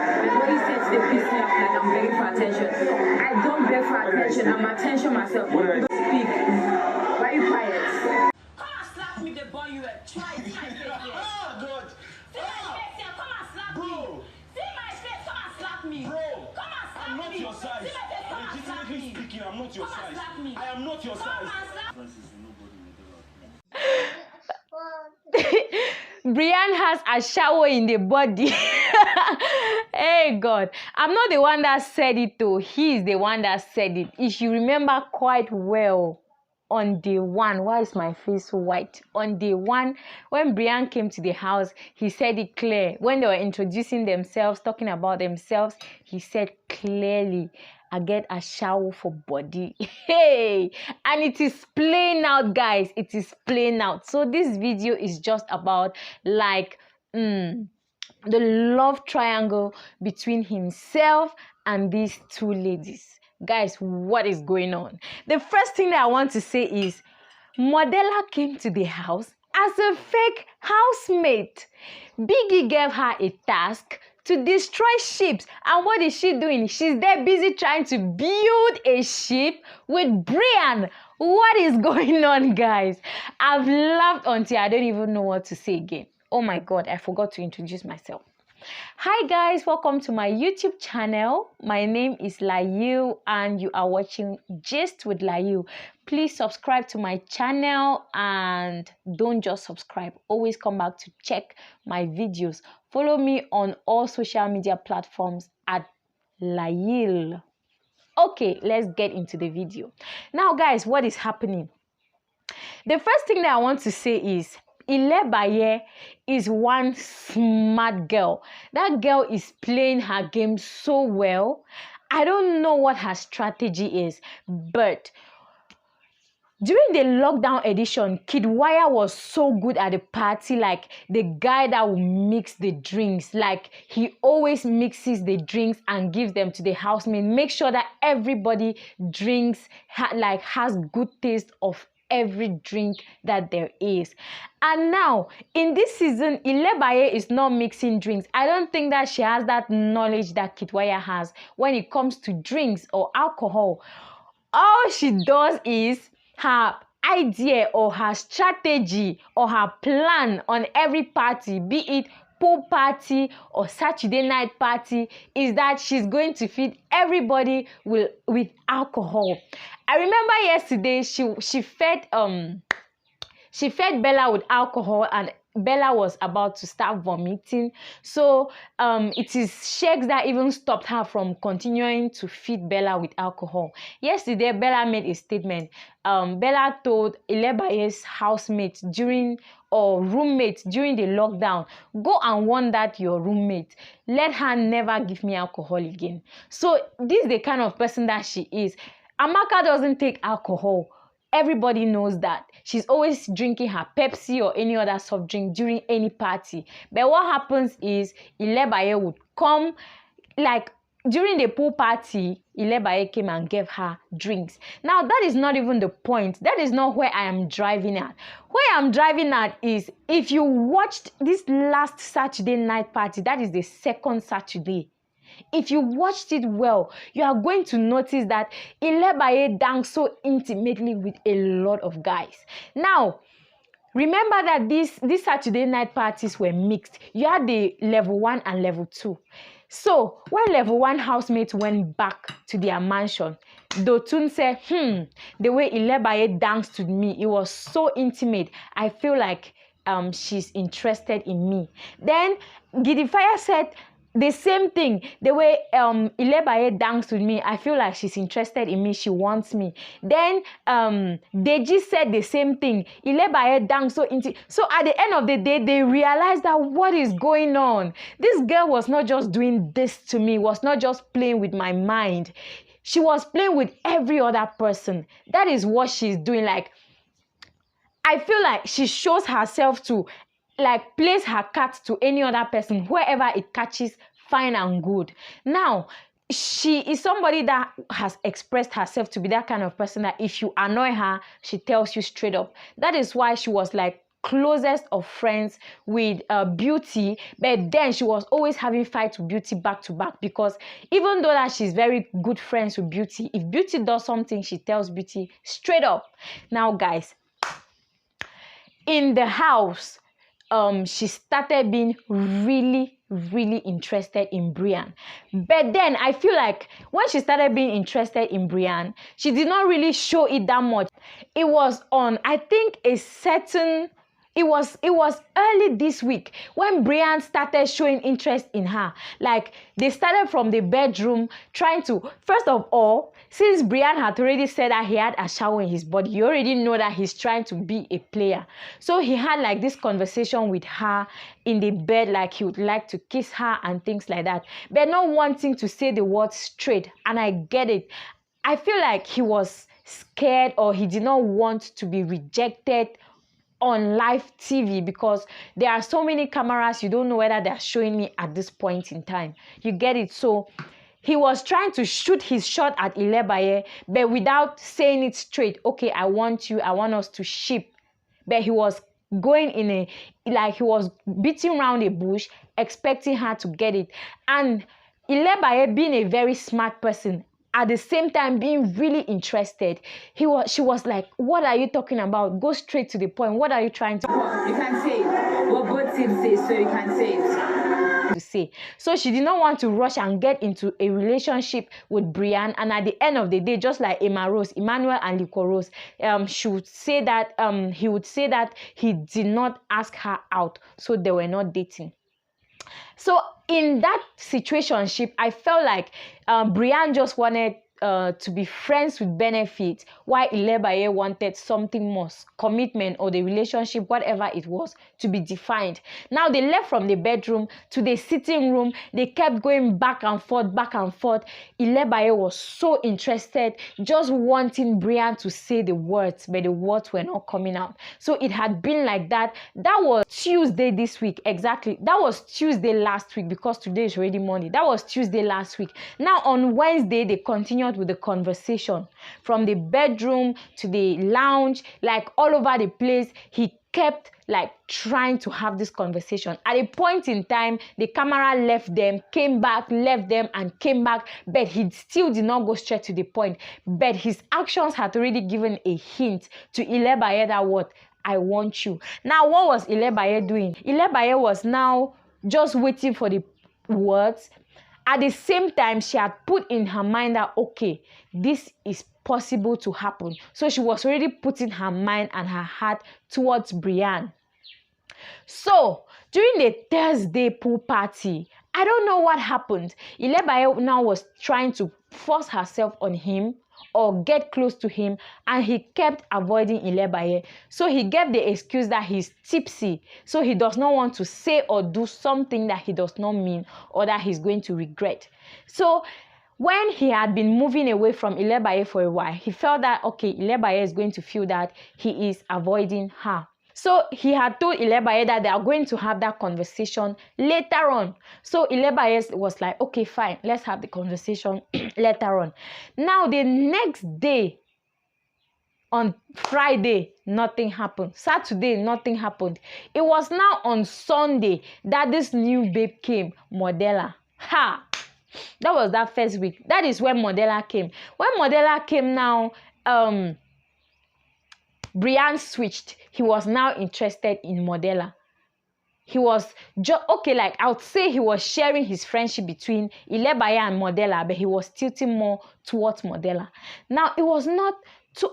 Everybody says they piss me off like I'm begging for attention. I don't beg for attention. I'm attention myself. Don't speak. Why are you quiet? Come and slap me, the boy you were. Try it. Oh, God. See my face here. Come and slap me. See my face. Come and slap me. Bro, come and slap me. I'm not your size. See my face. Come and slap me. Legitimately speaking, I'm not your size. I am not your size. Brian has a shower in the body. Hey God, I'm not the one that said it though. He is the one that said it. If you remember quite well, on day one, why is my face so white? On day one, when Brian came to the house, he said it clear. When they were introducing themselves, talking about themselves, he said clearly, I get a shower for body. Hey, and it is playing out, guys. It is playing out. So this video is just about like the love triangle between himself and these two ladies. Guys, what is going on? The first thing that I want to say is Modella came to the house as a fake housemate. Biggie gave her a task to destroy ships. And what is she doing? She's there busy trying to build a ship with Brian. What is going on, guys? I've laughed until I don't even know what to say again. Oh my God, I forgot to introduce myself. Hi guys, welcome to my YouTube channel. My name is Layu and you are watching Gist with Layu. Please subscribe to my channel and don't just subscribe. Always come back to check my videos. Follow me on all social media platforms at Layil. Okay, let's get into the video. Now guys, what is happening? The first thing that I want to say is Ilebaye is one smart girl. That girl is playing her game so well. I don't know what her strategy is, but during the lockdown edition, Kidwaya was so good at the party, like the guy that will mix the drinks. Like he always mixes the drinks and gives them to the housemaid. Make sure that everybody drinks, has good taste of every drink that there is. And now in this season, Ilebaye is not mixing drinks. I don't think that she has that knowledge that Kidwaya has when it comes to drinks or alcohol. All she does is her idea or her strategy or her plan on every party, be it pool party or Saturday night party, is that she's going to feed everybody with alcohol. I remember yesterday she fed Bella with alcohol and Bella was about to start vomiting. So it is Shakes that even stopped her from continuing to feed Bella with alcohol. Yesterday, Bella made a statement. Bella told Ilebaye's housemate roommate during the lockdown, go and warn that your roommate. Let her never give me alcohol again. So this is the kind of person that she is. Amaka doesn't take alcohol. Everybody knows that. She's always drinking her Pepsi or any other soft drink during any party. But what happens is Ilebaye would come, like during the pool party, Ilebaye came and gave her drinks. Now that is not even the point. That is not where I am driving at. Where I'm driving at is, if you watched this last Saturday night party, that is the second Saturday. If you watched it well, you are going to notice that Ilebaye danced so intimately with a lot of guys. Now, remember that these Saturday night parties were mixed. You had the level 1 and level 2. So, when level 1 housemates went back to their mansion, Dotun said, the way Ilebaye danced with me, it was so intimate. I feel like she's interested in me. Then, Gidifaya said, the same thing, the way Ilebaye danced with me, I feel like she's interested in me, she wants me. Then Deji said the same thing, Ilebaye danced so into. So at the end of the day, they realized that what is going on? This girl was not just doing this to me, was not just playing with my mind. She was playing with every other person. That is what she's doing. Like, I feel like she shows herself to place her cat to any other person, wherever it catches, fine and good. Now, she is somebody that has expressed herself to be that kind of person that if you annoy her, she tells you straight up. That is why she was like closest of friends with Beauty, but then she was always having fights with Beauty back to back, because even though that she's very good friends with Beauty, if Beauty does something, she tells Beauty straight up. Now guys, in the house, she started being really interested in Brian. But then I feel like when she started being interested in Brian, she did not really show it that much. It was on, I think, it was early this week when Brian started showing interest in her. Like, they started from the bedroom trying to, first of all, since Brian had already said that he had a shower in his body, you already know that he's trying to be a player. So he had like this conversation with her in the bed, like he would like to kiss her and things like that, but not wanting to say the word straight. And I get it. I feel like he was scared, or he did not want to be rejected on live TV, because there are so many cameras, you don't know whether they're showing me at this point in time. You get it? So he was trying to shoot his shot at Ilebaye, but without saying it straight. Okay, I want you, I want us to ship. But he was going in a, like, he was beating around a bush, expecting her to get it. And Ilebaye, being a very smart person, at the same time being really interested, she was like, what are you talking about? Go straight to the point. What are you trying to... You can say it. What both teams say, so you can say it. To say. So she did not want to rush and get into a relationship with Brian. And at the end of the day, just like Emmanuel and Liko Rose, she would say that he would say that he did not ask her out, so they were not dating. So in that situationship, I felt like Brian just wanted to be friends with benefit, while Ilebaye wanted something more, commitment, or the relationship, whatever it was, to be defined. Now they left from the bedroom to the sitting room. They kept going back and forth, back and forth. Ilebaye was so interested, just wanting Brian to say the words, but the words were not coming out. So it had been like that. That was Tuesday this week, exactly. That was Tuesday last week, because today is already Monday. That was Tuesday last week. Now on Wednesday, they continued with the conversation from the bedroom to the lounge, like all over the place. He kept like trying to have this conversation. At a point in time, the camera left them, came back, left them, and came back, but he still did not go straight to the point. But his actions had already given a hint to Ilebaye that what, I want you. Now what was Ilebaye doing? Ilebaye was now just waiting for the words. At the same time, she had put in her mind that, okay, this is possible to happen. So she was already putting her mind and her heart towards Brian. So during the Thursday pool party, I don't know what happened. Ilebaye now was trying to force herself on him or get close to him, and he kept avoiding Ilebaye. So he gave the excuse that he's tipsy, so he does not want to say or do something that he does not mean or that he's going to regret. So when he had been moving away from Ilebaye for a while, he felt that, okay, Ilebaye is going to feel that he is avoiding her. So he had told Ilebaye that they are going to have that conversation later on. So Ilebaye was like, okay, fine, let's have the conversation later on. Now the next day, on Friday, nothing happened. Saturday, nothing happened. It was now on Sunday that this new babe came, Modella. Ha! That was that first week. That is when Modella came. When Modella came now, Brian switched. He was now interested in Modella. He was okay, like I would say he was sharing his friendship between Ilebaye and Modella, but he was tilting more towards Modella. Now it was not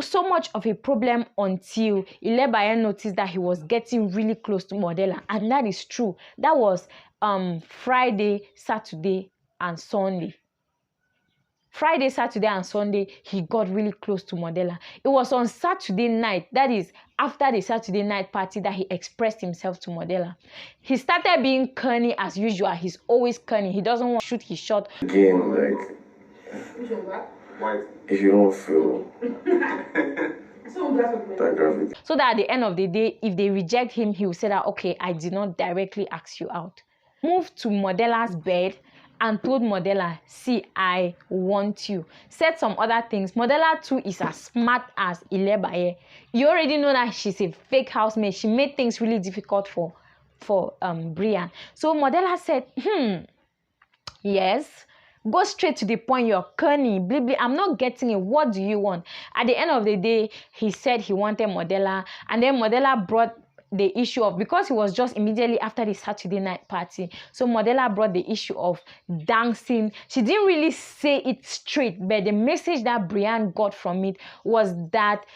so much of a problem until Ilebaye noticed that he was getting really close to Modella, and that is true. That was Friday, Saturday, and Sunday. Friday, Saturday, and Sunday, he got really close to Modella. It was on Saturday night, that is after the Saturday night party, that he expressed himself to Modella. He started being corny as usual. He's always corny. He doesn't want to shoot his shot. Again, like, if you don't feel that graphic. So that at the end of the day, if they reject him, he will say that, okay, I did not directly ask you out. Moved to Modella's bed, and told Modella, see, I want you. Said some other things. Modella too is as smart as Ilebaye. You already know that she's a fake housemaid. She made things really difficult for Brian. So Modella said, yes, go straight to the point. You're corny, blah, blah. I'm not getting it. What do you want? At the end of the day, he said he wanted Modella, and then Modella brought the issue of, because it was just immediately after the Saturday night party, so Modella brought the issue of dancing. She didn't really say it straight, but the message that Brian got from it was that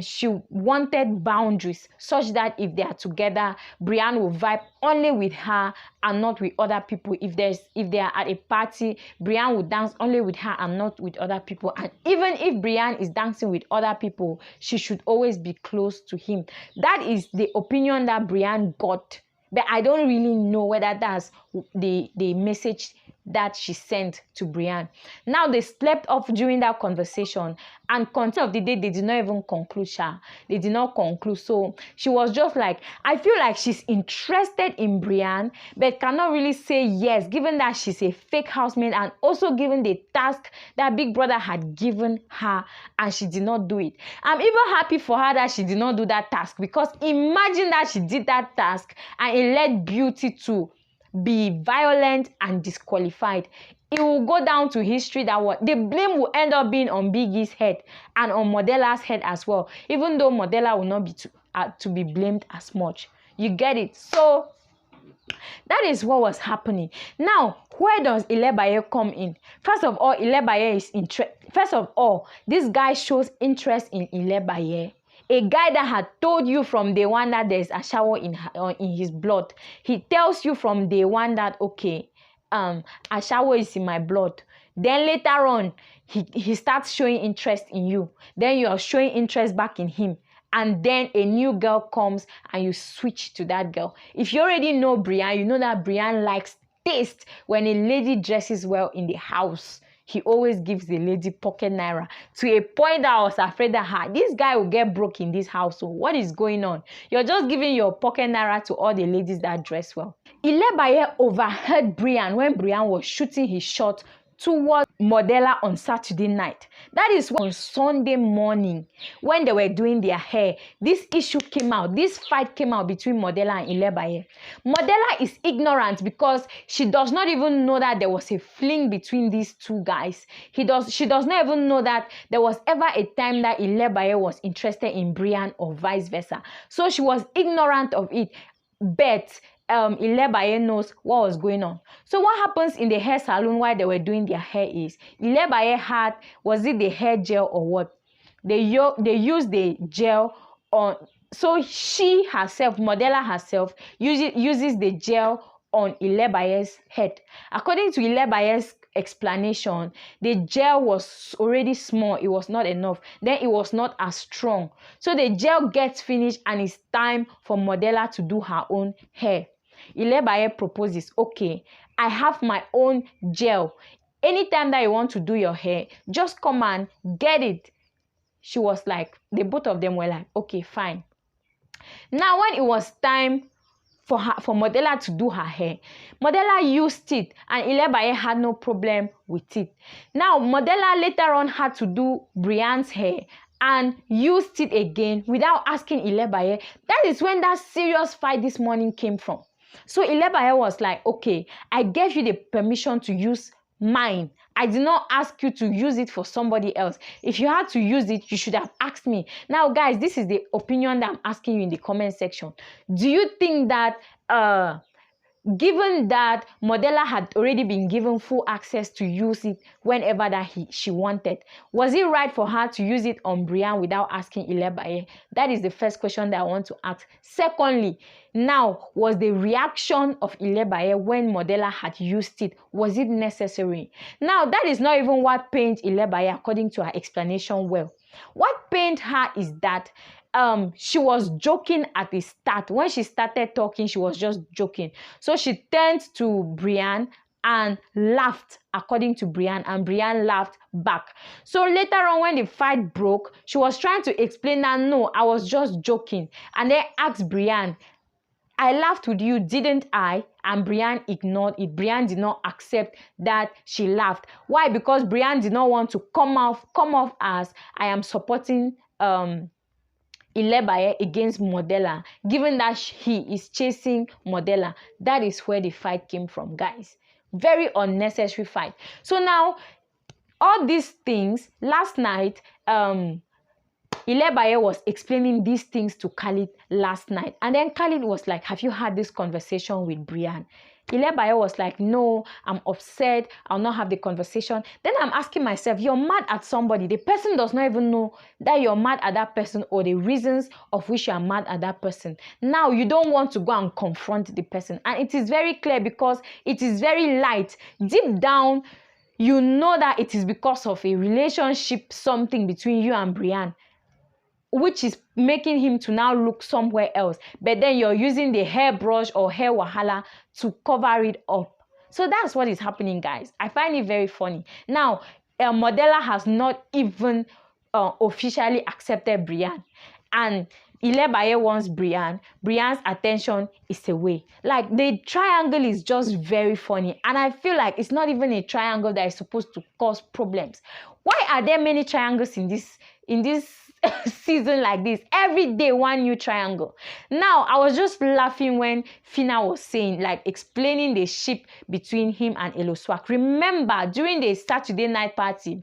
she wanted boundaries, such that if they are together, Brian will vibe only with her and not with other people. If they are at a party, Brian will dance only with her and not with other people. And even if Brian is dancing with other people, she should always be close to him. That is the opinion that Brian got, but I don't really know whether that's the message that she sent to Brian. Now they slept off during that conversation, and content of the day, they did not even conclude. They did not conclude. So she was just like, I feel like she's interested in Brian, but cannot really say yes, given that she's a fake housemaid, and also given the task that Big Brother had given her, and she did not do it. I'm even happy for her that she did not do that task, because imagine that she did that task and it led Beauty to be violent and disqualified. It will go down to history that what the blame will end up being on Biggie's head and on Modella's head as well, even though Modella will not be to be blamed as much. You get it? So that is what was happening. Now, where does Ilebaye come in? First of all, Ilebaye is First of all, this guy shows interest in Ilebaye. A guy that had told you from day one that there's a shower in his blood. He tells you from day one that, okay, a shower is in my blood. Then later on, he starts showing interest in you. Then you are showing interest back in him. And then a new girl comes and you switch to that girl. If you already know Brian, you know that Brian likes taste. When a lady dresses well in the house, he always gives the lady pocket naira, to a point that I was afraid that this guy will get broke in this house. So what is going on? You're just giving your pocket naira to all the ladies that dress well. Ilebaye overheard Brian when Brian was shooting his shot towards Modella on Saturday night. That is on Sunday morning, when they were doing their hair, this issue came out. This fight came out between Modella and Ilebaye. Modella is ignorant because she does not even know that there was a fling between these two guys. She does not even know that there was ever a time that Ilebaye was interested in Brian or vice versa. So she was ignorant of it. But Ilebaye knows what was going on. So what happens in the hair salon while they were doing their hair is, Ilebaye had, was it the hair gel or what? They used the gel on, so she herself, Modella herself, uses the gel on Ilebaye's head. According to Ilebaye's explanation, the gel was already small. It was not enough. Then it was not as strong. So the gel gets finished and it's time for Modella to do her own hair. Ilebaye proposes, okay, I have my own gel. Anytime that you want to do your hair, just come and get it. She was like, the both of them were like, okay, fine. Now when it was time for Modella to do her hair, Modella used it and Ilebaye had no problem with it. Now Modella later on had to do Brian's hair and used it again without asking Ilebaye. That is when that serious fight this morning came from. So Ilebaye was like, okay, I gave you the permission to use mine. I did not ask you to use it for somebody else. If you had to use it, you should have asked me. Now, guys, this is the opinion that I'm asking you in the comment section. Do you think that given that Modella had already been given full access to use it whenever that she wanted, was it right for her to use it on Brian without asking Ilebaye? That is the first question that I want to ask. Secondly, now, was the reaction of Ilebaye when Modella had used it, was it necessary? Now, that is not even what pained Ilebaye according to her explanation well. What pained her is that she was joking at the start. When she started talking, she was just joking. So she turned to Brian and laughed according to Brian, and Brian laughed back. So later on when the fight broke, she was trying to explain that no, I was just joking, and then asked Brian, I laughed with you, didn't I? And Brian ignored it. Brian did not accept that she laughed. Why? Because Brian did not want to come off as I am supporting Ilebaye against Modella, given that he is chasing Modella. That is where the fight came from, guys. Very unnecessary fight. So now, all these things, last night, Ilebaye was explaining these things to Khalid last night. And then Khalid was like, have you had this conversation with Brian? Ilebaye was like, no, I'm upset. I'll not have the conversation. Then I'm asking myself, you're mad at somebody. The person does not even know that you're mad at that person or the reasons of which you are mad at that person. Now, you don't want to go and confront the person. And it is very clear because it is very light. Deep down, you know that it is because of a relationship, something between you and Brian, which is making him to now look somewhere else. But then you're using the hairbrush or hair wahala to cover it up. So that's what is happening, guys. I find it very funny. Now, Modella has not even officially accepted Brian. And Ilebaye wants Brian. Brian's attention is away. Like, the triangle is just very funny. And I feel like it's not even a triangle that is supposed to cause problems. Why are there many triangles in this season like this? Every day one new triangle. Now, I was just laughing when Phyna was saying, like, explaining the ship between him and Eloswak. Remember, during the Saturday night party,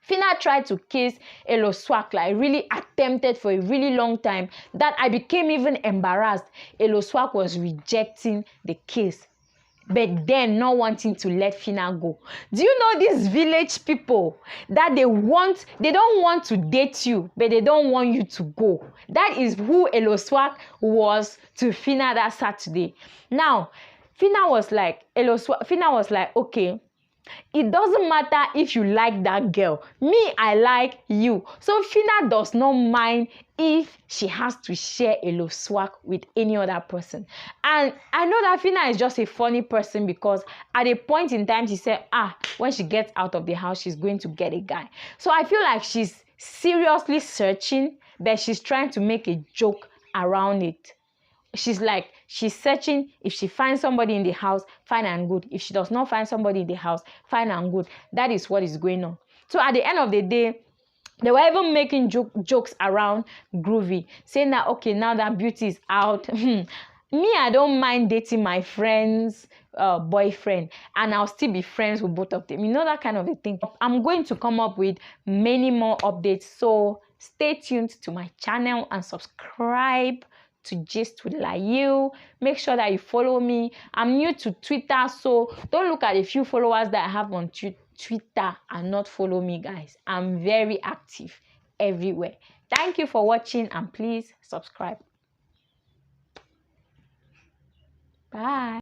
Phyna tried to kiss Eloswak, like really attempted for a really long time, that I became even embarrassed. Eloswak was rejecting the kiss, but then not wanting to let Phyna go. Do you know these village people that they don't want to date you, but they don't want you to go? That is who Eloswak was to Phyna that Saturday. Now, Phyna was like, okay, it doesn't matter if you like that girl. Me, I like you. So Phyna does not mind if she has to share Eloswak with any other person. And I know that Phyna is just a funny person because at a point in time she said, when she gets out of the house, she's going to get a guy. So I feel like she's seriously searching, but she's trying to make a joke around it. She's searching. If she finds somebody in the house, fine and good. If she does not find somebody in the house, fine and good. That is what is going on. So at the end of the day, they were even making jokes around Groovy, saying that, okay, now that Beauty is out, me, I don't mind dating my friend's boyfriend, and I'll still be friends with both of them. You know, that kind of a thing. I'm going to come up with many more updates, so stay tuned to my channel and subscribe to Gist with Layu. Make sure that you follow me. I'm new to Twitter, so don't look at a few followers that I have on Twitter and not follow me, guys. I'm very active everywhere. Thank you for watching, and please subscribe. Bye.